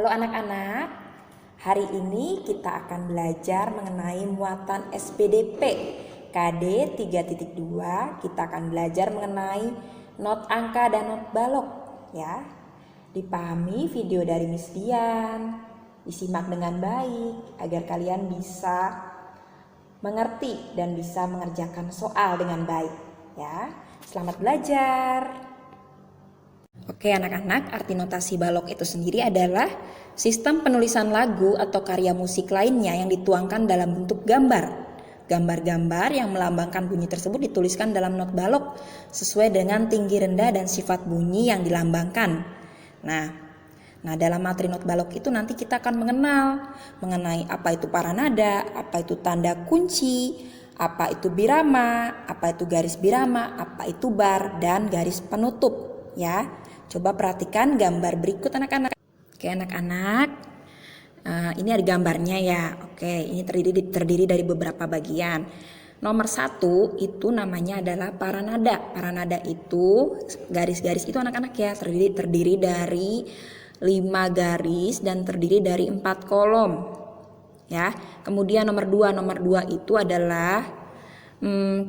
Halo anak-anak, hari ini kita akan belajar mengenai muatan SPDP KD 3.2. Kita akan belajar mengenai not angka dan not balok ya. Dipahami video dari Miss Dian, disimak dengan baik agar kalian bisa mengerti dan bisa mengerjakan soal dengan baik ya. Selamat belajar. Oke anak-anak, arti notasi balok itu sendiri adalah sistem penulisan lagu atau karya musik lainnya yang dituangkan dalam bentuk gambar. Gambar-gambar yang melambangkan bunyi tersebut dituliskan dalam not balok sesuai dengan tinggi rendah dan sifat bunyi yang dilambangkan. Nah dalam materi not balok itu nanti kita akan mengenal mengenai apa itu paranada, apa itu tanda kunci, apa itu birama, apa itu garis birama, apa itu bar, dan garis penutup ya. Coba perhatikan gambar berikut anak-anak. Oke anak-anak, ini ada gambarnya ya. Oke, ini terdiri dari beberapa bagian. Nomor 1 itu namanya adalah paranada. Paranada itu garis-garis itu anak-anak ya, terdiri dari 5 garis dan terdiri dari 4 kolom. Ya. Kemudian nomor 2 itu adalah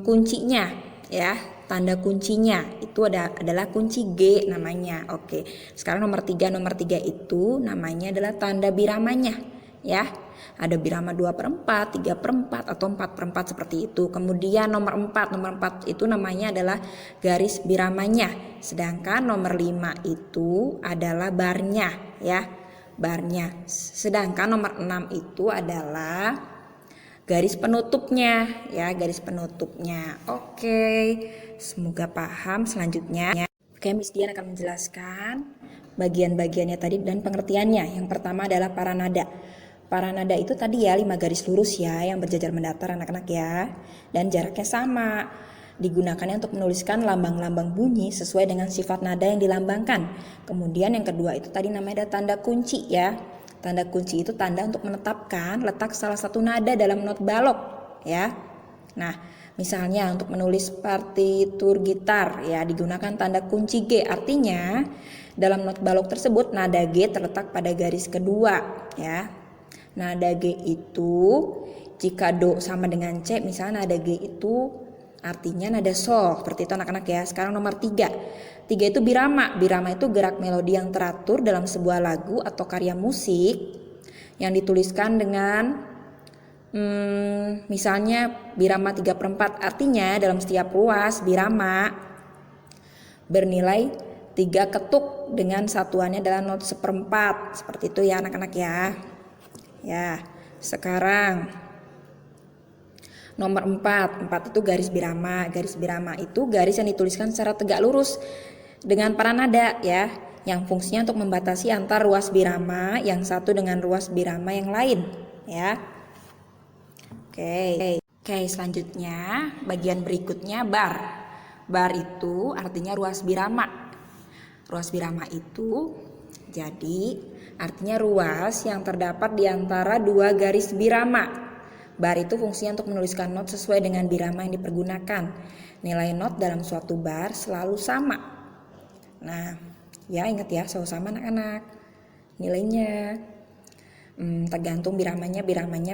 kuncinya ya. Tanda kuncinya itu adalah kunci G namanya. Oke. Sekarang nomor 3 itu namanya adalah tanda biramanya ya. Ada birama 2/4, 3/4 atau 4/4 seperti itu. Kemudian nomor 4 itu namanya adalah garis biramanya. Sedangkan nomor 5 itu adalah barnya ya. Barnya. Sedangkan nomor 6 itu adalah garis penutupnya ya, garis penutupnya. Oke, semoga paham. Selanjutnya Oke, Miss Dian akan menjelaskan bagian-bagiannya tadi dan pengertiannya. Yang pertama adalah paranada. Paranada itu tadi ya 5 garis lurus ya yang berjajar mendatar anak-anak ya. Dan jaraknya sama. Digunakannya untuk menuliskan lambang-lambang bunyi sesuai dengan sifat nada yang dilambangkan. Kemudian yang kedua itu tadi namanya ada tanda kunci ya. Tanda kunci itu tanda untuk menetapkan letak salah satu nada dalam not balok ya. Nah, misalnya untuk menulis partitur gitar ya digunakan tanda kunci G. Artinya dalam not balok tersebut nada G terletak pada garis kedua ya. Nada G itu jika do sama dengan C, misalnya nada G itu artinya nada sol. Seperti itu anak-anak ya. Sekarang nomor 3 itu birama. Birama itu gerak melodi yang teratur dalam sebuah lagu atau karya musik yang dituliskan dengan misalnya birama 3/4. Artinya dalam setiap ruas birama bernilai 3 ketuk dengan satuannya adalah not 1/4. Seperti itu ya anak-anak ya. Ya, sekarang nomor 4 itu garis birama. Garis birama itu garis yang dituliskan secara tegak lurus dengan paranada ya, yang fungsinya untuk membatasi antar ruas birama yang satu dengan ruas birama yang lain ya. Oke, selanjutnya bagian berikutnya bar. Bar itu artinya ruas birama. Ruas birama itu jadi artinya ruas yang terdapat di antara 2 garis birama. Bar itu fungsinya untuk menuliskan not sesuai dengan birama yang dipergunakan. Nilai not dalam suatu bar selalu sama. Nah, ya ingat ya, selalu sama anak-anak. Nilainya tergantung biramanya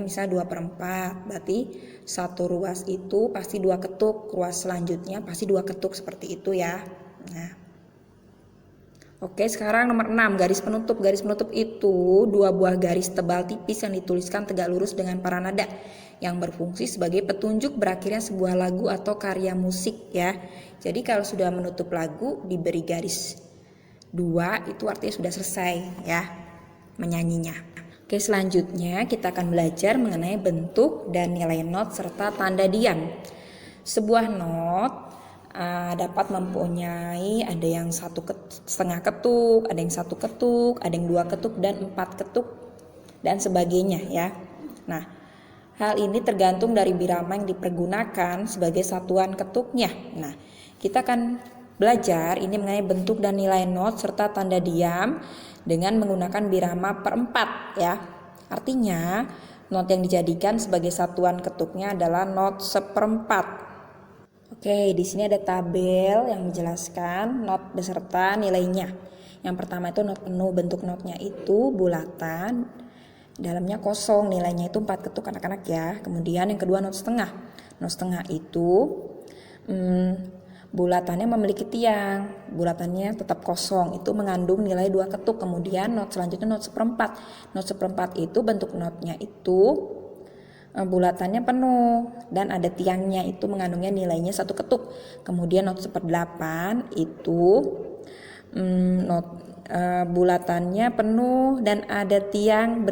misalnya 2/4. Berarti satu ruas itu pasti 2 ketuk, ruas selanjutnya pasti 2 ketuk seperti itu ya. Nah. Oke, sekarang nomor 6 garis penutup. Garis penutup itu 2 buah garis tebal tipis yang dituliskan tegak lurus dengan paranada yang berfungsi sebagai petunjuk berakhirnya sebuah lagu atau karya musik ya. Jadi kalau sudah menutup lagu diberi garis 2 itu artinya sudah selesai ya menyanyinya. Oke, selanjutnya kita akan belajar mengenai bentuk dan nilai not serta tanda diam. Sebuah not dapat mempunyai ada yang 1,5 ketuk, ada yang 1 ketuk, ada yang 2 ketuk dan 4 ketuk dan sebagainya ya. Nah, hal ini tergantung dari birama yang dipergunakan sebagai satuan ketuknya. Nah, kita akan belajar ini mengenai bentuk dan nilai not serta tanda diam dengan menggunakan birama 4 ya. Artinya not yang dijadikan sebagai satuan ketuknya adalah not 1/4. Oke, di sini ada tabel yang menjelaskan not beserta nilainya. Yang pertama itu not penuh, bentuk notnya itu bulatan, dalamnya kosong, nilainya itu 4 ketuk anak-anak ya. Kemudian yang kedua not setengah. Not setengah itu bulatannya memiliki tiang, bulatannya tetap kosong, itu mengandung nilai 2 ketuk. Kemudian not selanjutnya not seperempat. Not seperempat itu bentuk notnya itu bulatannya penuh dan ada tiangnya, itu mengandungnya nilainya 1 ketuk. Kemudian not seperdelapan itu bulatannya penuh dan ada tiang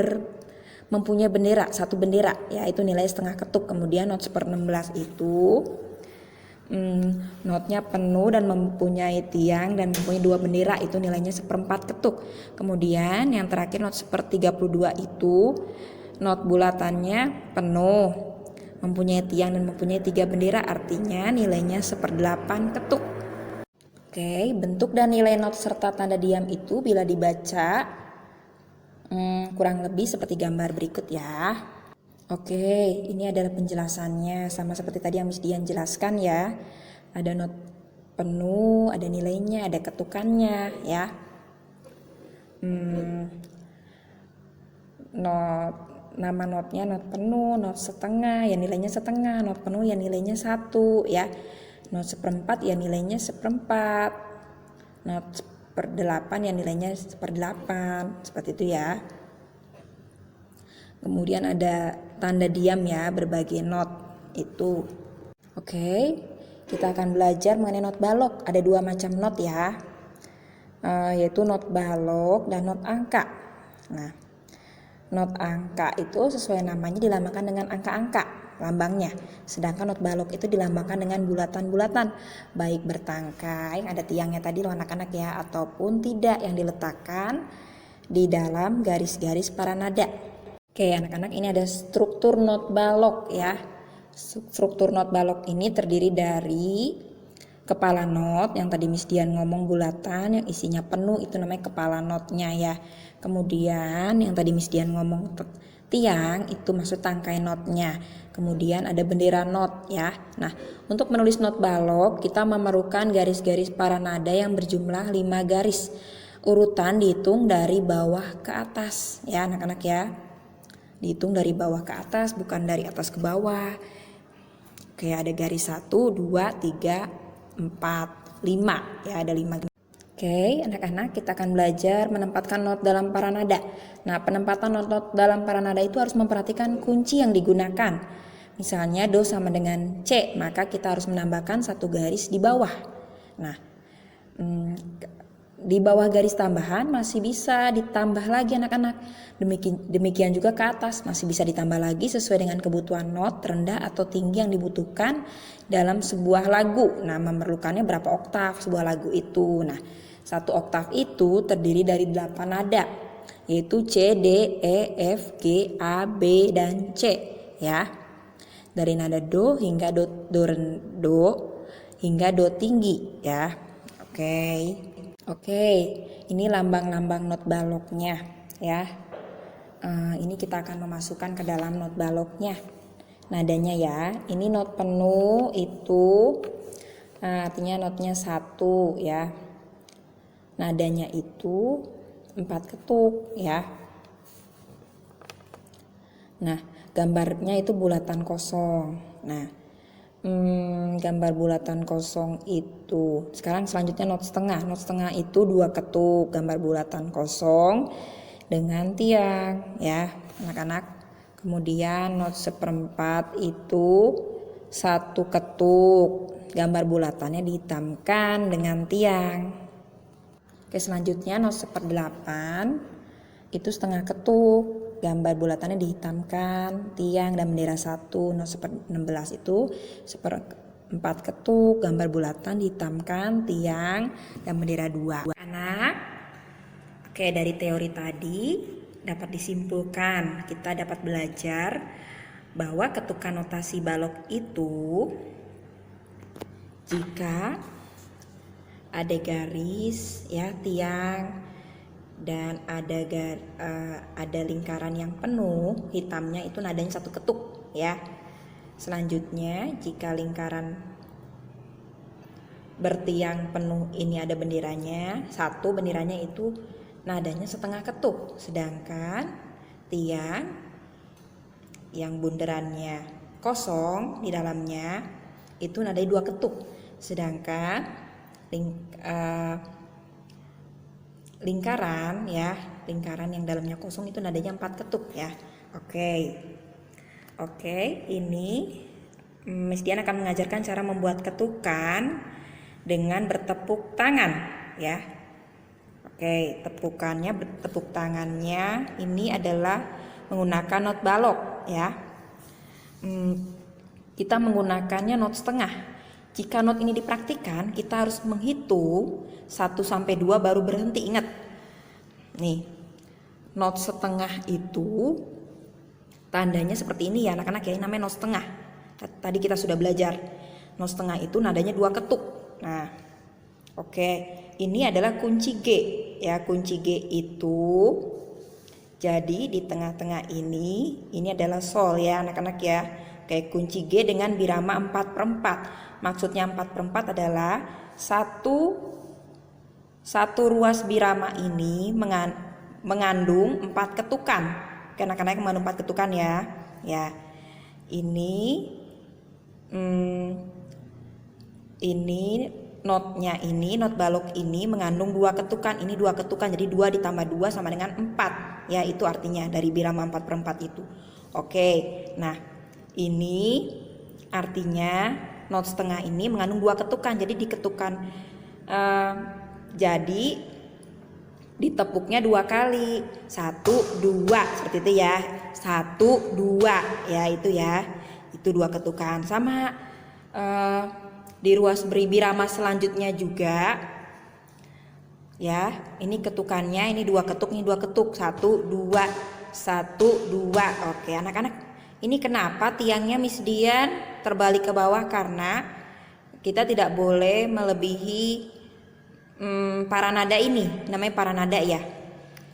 mempunyai bendera, 1 bendera, yaitu nilai setengah ketuk. Kemudian not 16 itu notnya penuh dan mempunyai tiang dan mempunyai 2 bendera, itu nilainya 1/4 ketuk. Kemudian yang terakhir not 32 itu not bulatannya penuh, mempunyai tiang dan mempunyai 3 bendera, artinya nilainya 1/8 ketuk. Oke, bentuk dan nilai not serta tanda diam itu bila dibaca kurang lebih seperti gambar berikut ya. Oke, ini adalah penjelasannya sama seperti tadi yang Miss Dian jelaskan ya. Ada not penuh, ada nilainya, ada ketukannya ya. Nama notnya not penuh, not setengah ya nilainya setengah, not penuh ya nilainya 1 ya, not seperempat ya nilainya 1/4, not 1/8 ya nilainya 1/8, seperti itu ya. Kemudian ada tanda diam ya, berbagai not itu. Oke, kita akan belajar mengenai not balok. Ada 2 macam not ya, yaitu not balok dan not angka. Nah, not angka itu sesuai namanya dilambangkan dengan angka-angka lambangnya. Sedangkan not balok itu dilambangkan dengan bulatan-bulatan, baik bertangkai, ada tiangnya tadi loh anak-anak ya, ataupun tidak, yang diletakkan di dalam garis-garis paranada. Oke anak-anak, ini ada struktur not balok ya. Struktur not balok ini terdiri dari kepala not yang tadi Miss Dian ngomong bulatan yang isinya penuh, itu namanya kepala notnya ya. Kemudian yang tadi Miss Dian ngomong tiang, itu maksud tangkai notnya. Kemudian ada bendera not ya. Nah, untuk menulis not balok kita memerlukan garis-garis paranada yang berjumlah 5 garis. Urutan dihitung dari bawah ke atas ya anak-anak ya. Dihitung dari bawah ke atas, bukan dari atas ke bawah. Oke, ada garis 1, 2, 3, 4, 5 ya, ada 5. Oke anak-anak, kita akan belajar menempatkan not dalam paranada. Nah, penempatan not dalam paranada itu harus memperhatikan kunci yang digunakan. Misalnya do sama dengan C, maka kita harus menambahkan 1 garis di bawah. Nah, di bawah garis tambahan masih bisa ditambah lagi anak-anak. Demikian juga ke atas masih bisa ditambah lagi sesuai dengan kebutuhan not rendah atau tinggi yang dibutuhkan dalam sebuah lagu. Nah, memerlukannya berapa oktav sebuah lagu itu. Nah, 1 oktav itu terdiri dari 8 nada, yaitu C, D, E, F, G, A, B, dan C ya. Dari nada do hingga do hingga do tinggi ya. Oke, ini lambang-lambang not baloknya ya. Ini kita akan memasukkan ke dalam not baloknya nadanya ya. Ini not penuh itu artinya notnya 1 ya. Nadanya itu 4 ketuk ya. Nah, gambarnya itu bulatan kosong. Nah, gambar bulatan kosong itu. Sekarang selanjutnya not setengah. Not setengah itu 2 ketuk, gambar bulatan kosong dengan tiang ya anak-anak. Kemudian not seperempat itu 1 ketuk, gambar bulatannya dihitamkan dengan tiang. Oke, selanjutnya not seperdelapan itu setengah ketuk, gambar bulatannya dihitamkan, tiang dan bendera 1. Not 16 itu 1/4 ketuk, gambar bulatan dihitamkan, tiang dan bendera 2. Anak, oke, dari teori tadi dapat disimpulkan, kita dapat belajar bahwa ketukan notasi balok itu jika ada garis ya, tiang, dan ada lingkaran yang penuh, hitamnya itu nadanya 1 ketuk ya. Selanjutnya jika lingkaran bertiang penuh ini ada benderanya. Satu, benderanya itu nadanya setengah ketuk, sedangkan tiang yang bundarannya kosong di dalamnya itu nadanya 2 ketuk, sedangkan lingkaran yang dalamnya kosong itu nadanya 4 ketuk ya. Oke, ini Miss Dian akan mengajarkan cara membuat ketukan dengan bertepuk tangan ya. Oke, tepuk tangannya ini adalah menggunakan not balok ya. Kita menggunakannya not setengah. Jika not ini dipraktikkan, kita harus menghitung 1 sampai 2 baru berhenti. Ingat nih, not setengah itu tandanya seperti ini ya anak-anak ya, namanya not setengah. Tadi kita sudah belajar not setengah itu nadanya 2 ketuk. Nah, oke, ini adalah kunci G ya. Kunci G itu jadi di tengah-tengah ini adalah sol ya anak-anak ya. Oke, kunci G dengan birama 4/4. Maksudnya 4/4 adalah satu ruas birama ini mengandung 4 ketukan. Oke, anak-anak mengandung 4 ketukan ya. Ya, ini notnya ini, not balok ini mengandung 2 ketukan. Ini 2 ketukan, jadi 2 ditambah 2 sama dengan 4. Ya, itu artinya dari birama 4/4 itu. Oke, nah ini artinya not setengah ini mengandung 2 ketukan. Jadi diketukan, jadi ditepuknya 2 kali. 1, 2 seperti itu ya. 1, 2 ya, itu ya. Itu 2 ketukan. Sama di ruas birama selanjutnya juga ya, ini ketukannya ini 2 ketuk, ini 2 ketuk, 1, 2, 1, 2. Oke anak-anak, ini kenapa tiangnya Miss Dian terbalik ke bawah? Karena kita tidak boleh melebihi para nada ini, namanya para nada ya,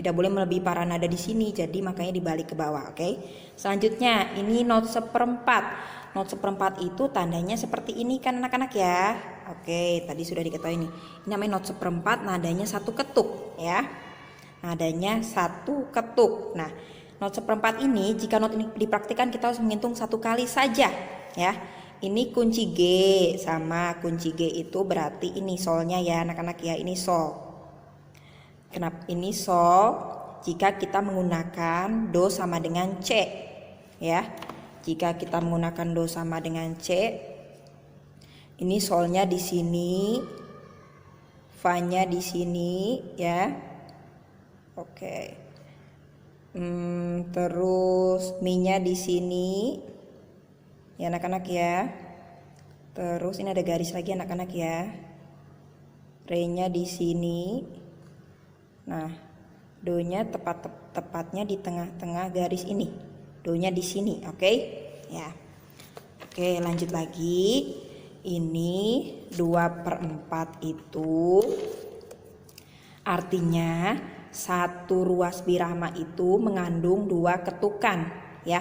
tidak boleh melebihi para nada di sini, jadi makanya dibalik ke bawah. Oke, selanjutnya ini not 1/4. Not 1/4 itu tandanya seperti ini kan anak-anak ya. Oke, tadi sudah diketahui nih. Ini namanya not 1/4, nadanya 1 ketuk ya. Nadanya 1 ketuk. Nah, not 1/4 ini jika not ini dipraktikkan kita harus menghitung 1 kali saja ya. Ini kunci G, sama kunci G itu berarti ini solnya ya anak-anak ya. Ini sol. Kenapa ini sol? Jika kita menggunakan do sama dengan C ya. Jika kita menggunakan do sama dengan C, ini solnya di sini, fa-nya di sini ya. Oke. Terus mi-nya di sini. Ya anak-anak ya. Terus ini ada garis lagi anak-anak ya. Re-nya di sini. Nah, do-nya tepatnya di tengah-tengah garis ini. Do-nya di sini, oke? Ya. Oke, lanjut lagi. Ini 2/4 itu artinya 1 ruas birama itu mengandung 2 ketukan ya.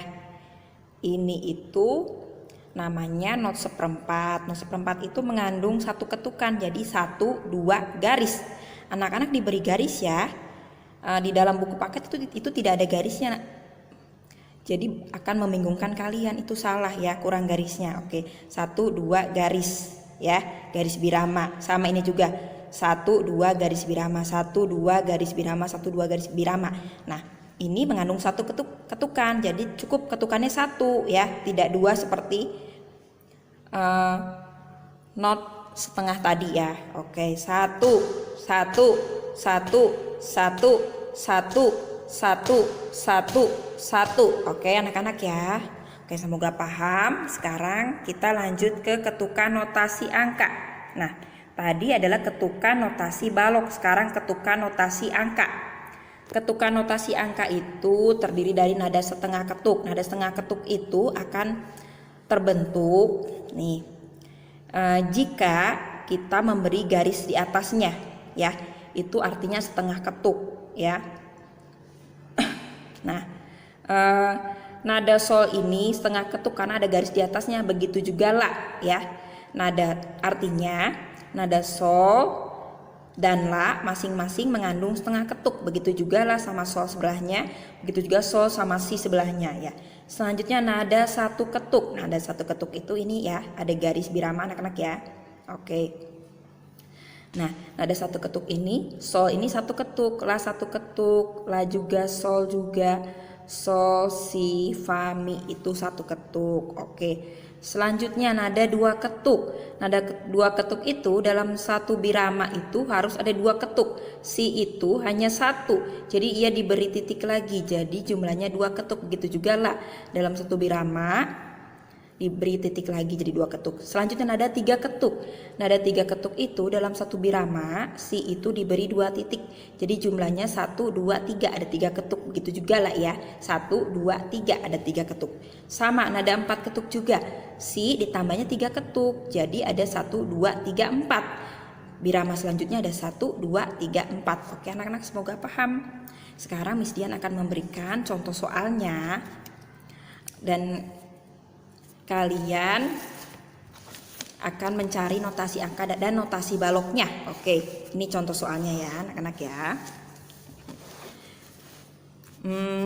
Ini itu namanya not 1/4. Not 1/4 itu mengandung 1 ketukan, jadi 1, 2 garis. Anak-anak diberi garis ya. Di dalam buku paket itu tidak ada garisnya. Jadi akan membingungkan kalian, itu salah ya, kurang garisnya. Oke, 1, 2 garis ya, garis birama. Sama ini juga 1, 2 garis birama, 1, 2 garis birama, 1, 2 garis birama. Nah, ini mengandung 1 ketukan, jadi cukup ketukannya 1 ya, tidak 2 seperti not setengah tadi ya. Oke, 1, 1, 1, 1, 1, 1. Oke anak-anak ya. Oke, semoga paham. Sekarang kita lanjut ke ketukan notasi angka. Nah, tadi adalah ketukan notasi balok, sekarang ketukan notasi angka. Ketukan notasi angka itu terdiri dari nada setengah ketuk. Nada setengah ketuk itu akan terbentuk nih jika kita memberi garis di atasnya ya. Itu artinya setengah ketuk ya. Nah, nada sol ini setengah ketuk karena ada garis di atasnya, begitu juga la ya. Artinya nada sol dan la masing-masing mengandung setengah ketuk. Begitu juga la sama sol sebelahnya, begitu juga sol sama si sebelahnya ya. Selanjutnya nada satu ketuk. Nada satu ketuk itu ini ya, ada garis birama anak-anak ya. Oke. Nah, nada satu ketuk ini, sol ini satu ketuk, la satu ketuk, la juga, sol juga, sol, si, fa, mi itu satu ketuk. Oke. Selanjutnya nada dua ketuk. Nada dua ketuk itu dalam satu birama itu harus ada dua ketuk. Si itu hanya satu, jadi ia diberi titik lagi, jadi jumlahnya dua ketuk. Begitu juga la, dalam satu birama diberi titik lagi jadi dua ketuk. Selanjutnya nada tiga ketuk. Nada tiga ketuk itu dalam satu birama si itu diberi dua titik, jadi jumlahnya 1, 2, 3 ada tiga ketuk. Begitu juga lah ya, 1, 2, 3 ada tiga ketuk. Sama nada empat ketuk juga, si ditambahnya tiga ketuk, jadi ada 1, 2, 3, 4. Birama selanjutnya ada 1, 2, 3, 4. Oke anak-anak, semoga paham. Sekarang Miss Dian akan memberikan contoh soalnya dan kalian akan mencari notasi angka dan notasi baloknya. Oke, ini contoh soalnya ya anak-anak ya.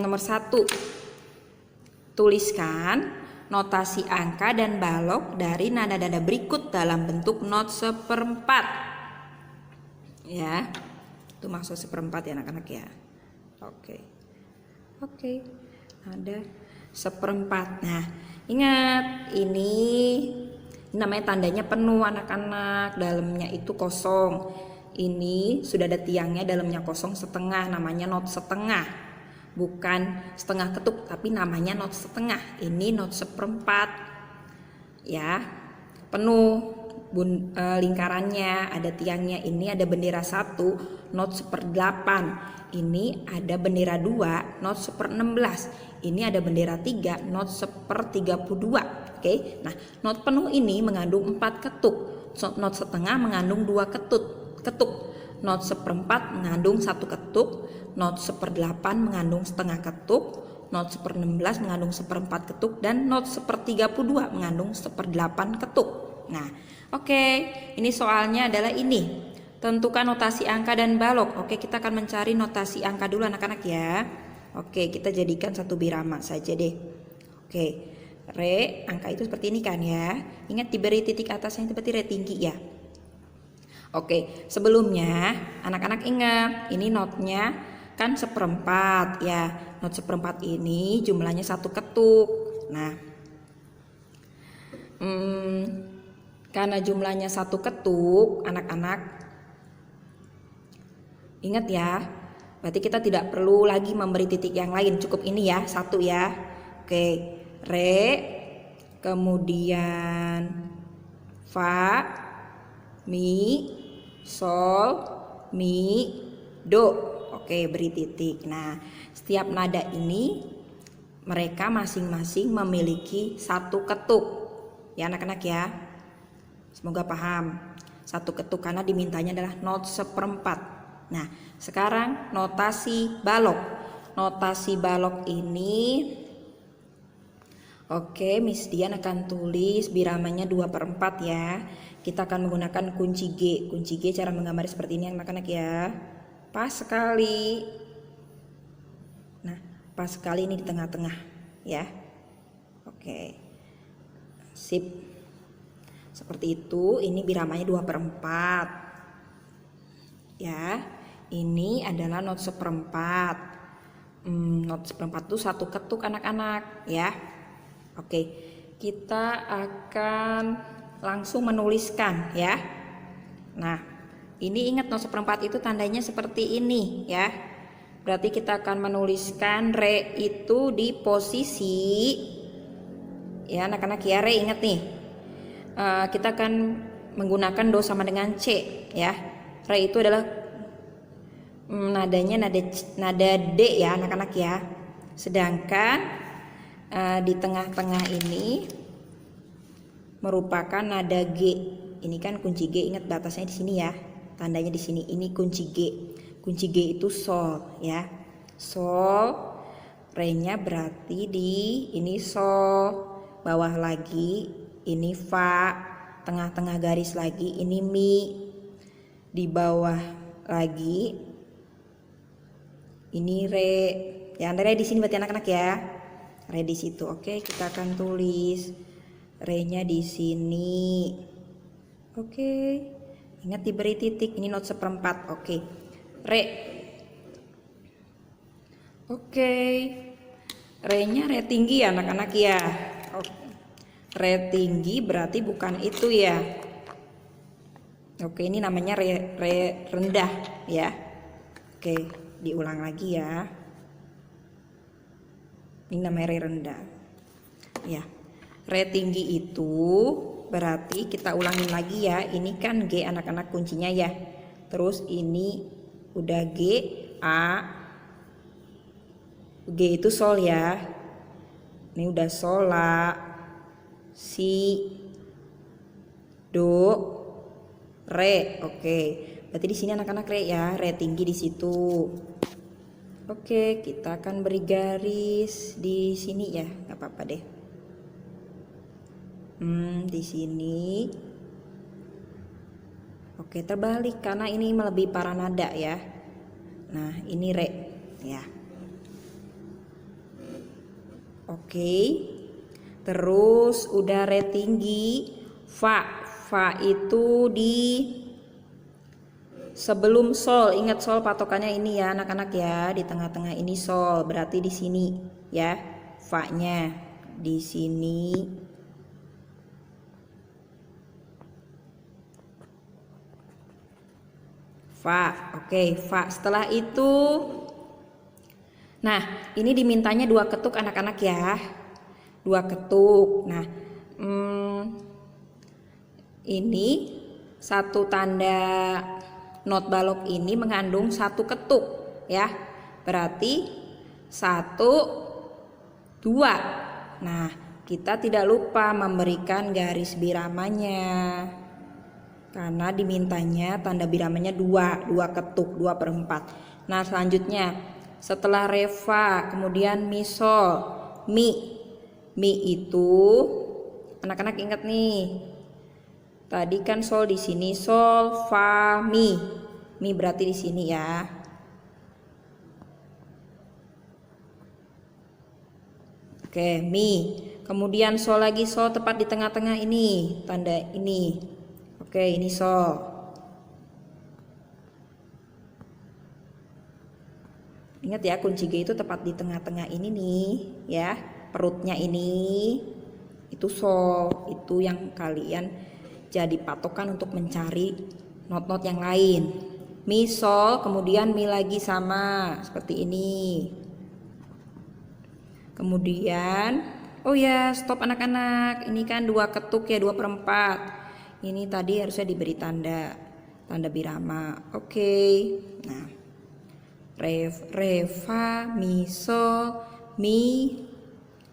Nomor 1, tuliskan notasi angka dan balok dari nada-nada berikut dalam bentuk not seperempat. Ya, itu maksud seperempat ya anak-anak ya. Oke, nada seperempat. Nah, ingat ini namanya tandanya penuh anak-anak, dalamnya itu kosong. Ini sudah ada tiangnya, dalamnya kosong setengah, namanya not setengah. Bukan setengah ketuk tapi namanya not setengah. Ini not seperempat. Ya, penuh lingkarannya, ada tiangnya. Ini ada bendera 1, not 1/8. Ini ada bendera 2, not 1/16. Ini ada bendera 3, not 1/32. Oke, nah not penuh ini mengandung 4 ketuk. Not setengah mengandung 2 ketuk. Not seperempat mengandung 1 ketuk. Not 1/8 mengandung setengah ketuk. Not 1/16 mengandung 1/4 ketuk. Dan not 1/32 mengandung 1/8 ketuk. Nah, oke, ini soalnya adalah ini. Tentukan notasi angka dan balok. Oke, kita akan mencari notasi angka dulu anak-anak ya. Oke, kita jadikan satu birama saja deh. Oke, re, angka itu seperti ini kan ya. Ingat diberi titik atasnya itu berarti re tinggi ya. Oke, sebelumnya anak-anak ingat ini notnya kan 1/4 ya. Not 1/4 ini jumlahnya 1 ketuk. Nah, karena jumlahnya 1 ketuk, anak-anak ingat ya, berarti kita tidak perlu lagi memberi titik yang lain, cukup ini ya, 1 ya. Oke, re, kemudian fa, mi, sol, mi, do. Oke, beri titik. Nah, setiap nada ini mereka masing-masing memiliki 1 ketuk ya anak-anak ya. Semoga paham. 1 ketuk karena dimintanya adalah not 1/4. Nah, sekarang notasi balok. Notasi balok ini, oke, Miss Dian akan tulis biramanya 2/4 ya. Kita akan menggunakan kunci G. Kunci G cara menggambar seperti ini anak-anak ya. Pas sekali. Nah, pas sekali ini di tengah-tengah ya. Oke. Sip. Seperti itu, ini biramanya 2/4. Ya. Ini adalah not 1/4. Not 1/4 itu 1 ketuk anak-anak ya. Oke, kita akan langsung menuliskan ya. Nah, ini ingat not 1/4 itu tandanya seperti ini ya. Berarti kita akan menuliskan re itu di posisi ya anak-anak ya. Re ingat nih, kita akan menggunakan do sama dengan C ya. Re itu adalah nadanya nada D ya anak-anak ya. Sedangkan di tengah-tengah ini merupakan nada G. Ini kan kunci G, ingat batasnya di sini ya. Tandanya di sini. Ini kunci G. Kunci G itu sol ya. Sol, re-nya berarti di ini sol, bawah lagi ini fa, tengah-tengah garis lagi ini mi. di bawah lagi ini re, ya re di sini berarti anak-anak ya, re di situ. Oke, kita akan tulis re-nya di sini. Oke, ingat diberi titik, ini not seperempat. Oke, re. Oke, re-nya re tinggi ya anak-anak ya. Oke. Re tinggi berarti bukan itu ya. Oke, ini namanya re rendah ya. Oke, diulang lagi ya. Ini namanya re rendah. Ya. Re tinggi itu berarti kita ulangin lagi ya. Ini kan G anak-anak kuncinya ya. Terus ini udah G, A. G itu sol ya. Ini udah sol, la, si, do, re. Oke, berarti di sini anak-anak re ya, re tinggi di situ. Oke, kita akan beri garis di sini ya, nggak apa-apa deh. Di sini. Oke, terbalik karena ini melebihi para nada ya. Nah, ini re ya. Oke. Terus udah re tinggi, fa. Fa itu di sebelum sol. Ingat sol patokannya ini ya anak-anak ya, di tengah-tengah ini sol. Berarti di sini ya, fa-nya di sini. Fa. Oke, fa. Setelah itu, nah ini dimintanya 2 ketuk anak-anak ya, 2 ketuk. Nah, ini satu tanda not balok ini mengandung 1 ketuk ya, berarti 1, 2. Nah, kita tidak lupa memberikan garis biramanya karena dimintanya tanda biramanya 2 ketuk, 2/4. Nah, selanjutnya setelah re fa kemudian mi sol, mi itu anak-anak ingat nih, tadi kan sol di sini, sol, fa, mi. Mi berarti di sini ya. Oke, mi. Kemudian sol lagi, sol tepat di tengah-tengah ini, tanda ini. Oke, ini sol. Ingat ya, kunci G itu tepat di tengah-tengah ini nih, ya. Perutnya ini itu sol, itu yang kalian jadi patokan untuk mencari not-not yang lain. Mi sol, kemudian mi lagi sama seperti ini. Kemudian, oh ya stop anak-anak, ini kan 2 ketuk ya, 2/4. Ini tadi harusnya diberi tanda birama. Oke. Nah, re fa mi sol mi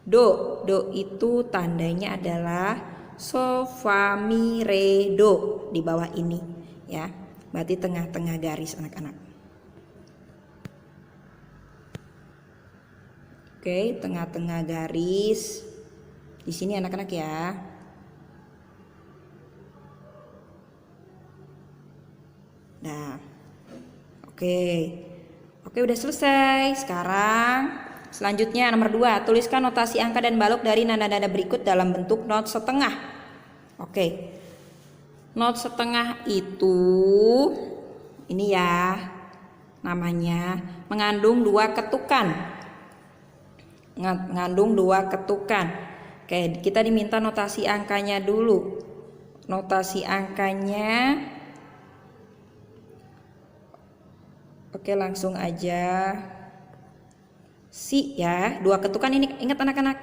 do. Do itu tandanya adalah sol fa mi re do di bawah ini ya. Berarti tengah-tengah garis anak-anak. Oke, tengah-tengah garis di sini anak-anak ya. Nah, oke, udah selesai. Sekarang selanjutnya nomor 2, tuliskan notasi angka dan balok dari nada-nada berikut dalam bentuk not setengah. Oke, not setengah itu ini ya, namanya mengandung 2 ketukan. Mengandung 2 ketukan. Oke, kita diminta notasi angkanya dulu. Notasi angkanya, oke langsung aja. Si ya, 2 ketukan ini, ingat anak-anak,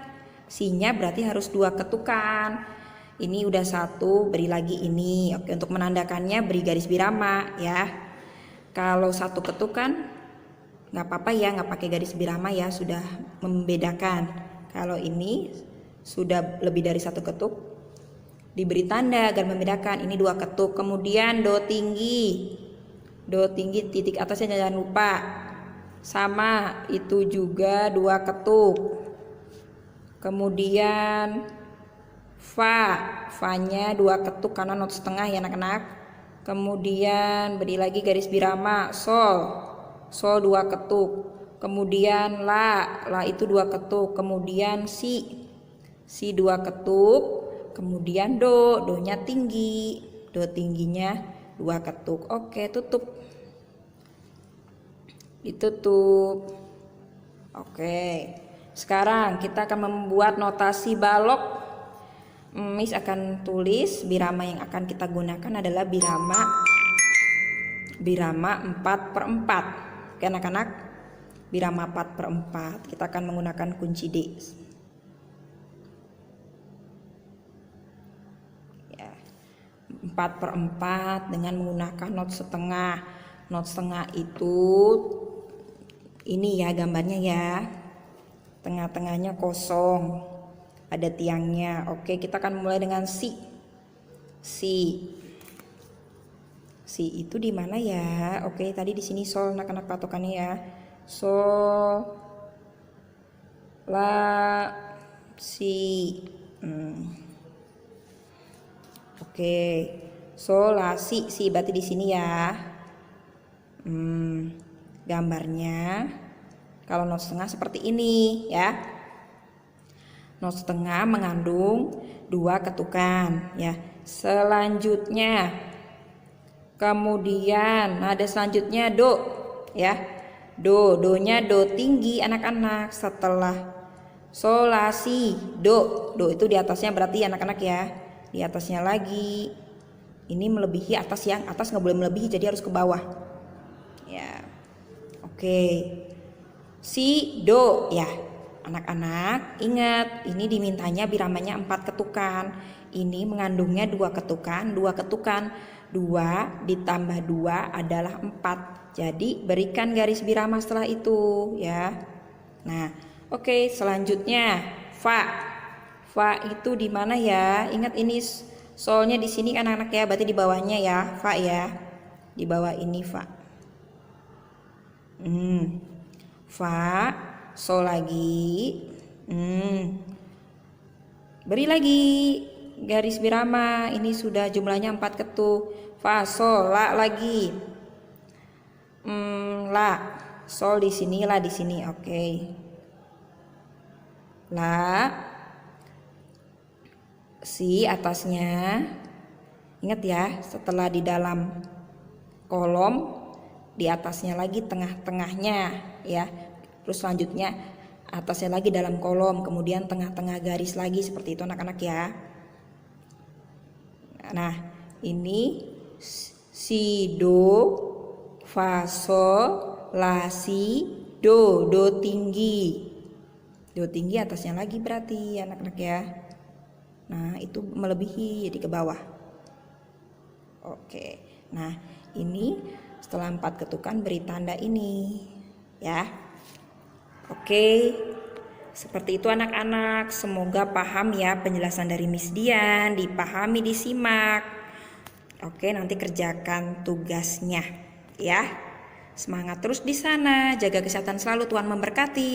si-nya berarti harus 2 ketukan. Ini udah 1, beri lagi ini. Oke, untuk menandakannya beri garis birama ya. Kalau 1 ketukan nggak apa-apa ya, nggak pakai garis birama ya, sudah membedakan. Kalau ini sudah lebih dari 1 ketuk, diberi tanda agar membedakan. Ini 2 ketuk. Kemudian do tinggi titik atasnya jangan lupa. Sama itu juga 2 ketuk. Kemudian fa nya 2 ketuk karena not setengah ya anak-anak. Kemudian beri lagi garis birama, sol. Sol 2 ketuk. Kemudian la itu 2 ketuk. Kemudian si 2 ketuk. Kemudian do-nya tinggi. Do tingginya 2 ketuk. Oke, tutup. Ditutup. Oke. Sekarang kita akan membuat notasi balok. Miss akan tulis birama yang akan kita gunakan adalah birama 4/4. Oke anak-anak, birama 4/4. Kita akan menggunakan kunci D. Ya, 4/4 dengan menggunakan not setengah. Not setengah itu ini ya gambarnya ya. Tengah-tengahnya kosong, ada tiangnya. Oke, kita akan mulai dengan si. Si itu di mana ya? Oke, tadi di sini sol, anak-anak patokannya ya. Sol, la, si. Oke, sol, la, si berarti di sini ya. Gambarnya kalau not setengah seperti ini ya. Not setengah mengandung 2 ketukan ya. Selanjutnya kemudian ada selanjutnya do ya. Do-nya do tinggi anak-anak. Setelah sol la si do itu di atasnya berarti anak-anak ya. Di atasnya lagi. Ini melebihi atas, yang atas nggak boleh melebihi, jadi harus ke bawah. Ya. Oke. Si do ya. Anak-anak ingat, ini dimintanya biramanya 4 ketukan. Ini mengandungnya 2 ketukan, 2 ketukan. 2 ditambah 2 adalah 4. Jadi berikan garis birama setelah itu ya. Nah, oke, selanjutnya fa. Fa itu di mana ya? Ingat ini solnya di sini kan anak-anak ya, berarti di bawahnya ya, fa ya. Di bawah ini fa. Fa, sol lagi. Beri lagi garis birama. Ini sudah jumlahnya 4 ketuk. Fa, sol, la lagi. La, sol di sini, la di sini. Oke. La, si atasnya. Ingat ya, setelah di dalam kolom, di atasnya lagi tengah-tengahnya ya. Terus selanjutnya atasnya lagi dalam kolom, kemudian tengah-tengah garis lagi, seperti itu anak-anak ya. Nah, ini si do, fa sol, la si do tinggi. Do tinggi atasnya lagi berarti anak-anak ya. Nah, itu melebihi jadi ke bawah. Oke. Nah, ini setelah 4 ketukan beri tanda ini ya. Oke, seperti itu anak-anak. Semoga paham ya penjelasan dari Miss Dian, dipahami, disimak. Oke, nanti kerjakan tugasnya ya. Semangat terus di sana, jaga kesehatan selalu, Tuhan memberkati.